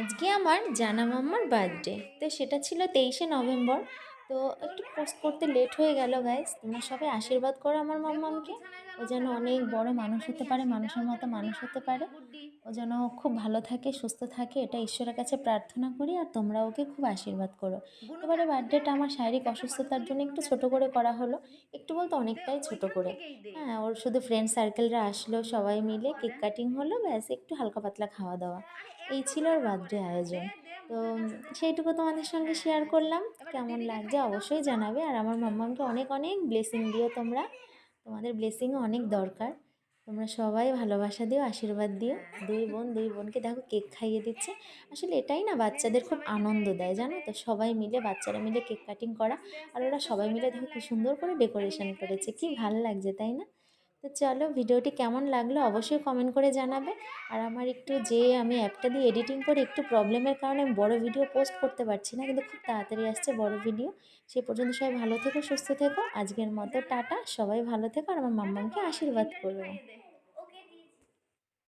আজকে আমার জানা মাম্মার বার্থডে। তো সেটা ছিল 23শে নভেম্বর। তো একটু পোস্ট করতে লেট হয়ে গেল গাইস। তোমরা সবাই আশীর্বাদ করো আমার মাম্মামকে। ও যেন অনেক বড় মানুষ হতে পারে, মানুষের মতো মানুষ হতে পারে। ও যেন খুব ভালো থাকে, সুস্থ থাকে, এটা ঈশ্বরের কাছে প্রার্থনা করি। আর তোমরা ওকে খুব আশীর্বাদ করো। এবারে বার্থডেটা আমার শারীরিক অসুস্থতার জন্য একটু ছোট করে করা হলো। একটু বলতে অনেকটাই ছোট করে। হ্যাঁ, ওর শুধু ফ্রেন্ড সার্কেলরা আসলো, সবাই মিলে কেক কাটিং হলো, ব্যাস একটু হালকা পাতলা খাওয়া দাওয়া। এই ছিল ওর বার্থডে আয়োজন। তো সেইটুকু তোমাদের সঙ্গে শেয়ার করলাম। কেমন লাগছে অবশ্যই জানাবে। আর আমার মাম্মামকে অনেক অনেক ব্লেসিং দিও তোমরা। তোমাদের ব্লেসিংও অনেক দরকার। তোমরা সবাই ভালোবাসা দিও, আশীর্বাদ দিও। দুই বোনকে দেখো কেক খাইয়ে দিচ্ছে। আসলে এটাই না বাচ্চাদের খুব আনন্দ দেয়, জানো তো? সবাই মিলে, বাচ্চারা মিলে কেক কাটিং করা। আর ওরা সবাই মিলে দেখো কি সুন্দর করে ডেকোরেশন করেছে, কি ভাল লাগছে তাই না? তো চলো, ভিডিওটি কেমন লাগলো অবশ্যই কমেন্ট করে জানাবে। আর আমার একটু যে আমি অ্যাপটা দিয়ে এডিটিং করি, একটু প্রবলেমের কারণে আমি বড় ভিডিও পোস্ট করতে পারছি না, কিন্তু খুব তাড়াতাড়ি আসছে বড় ভিডিও। সে পর্যন্ত সবাই ভালো থেকো, সুস্থ থেকো। আজকের মতো টাটা, সবাই ভালো থেকো আর আমার মাম্মামকে আশীর্বাদ করো।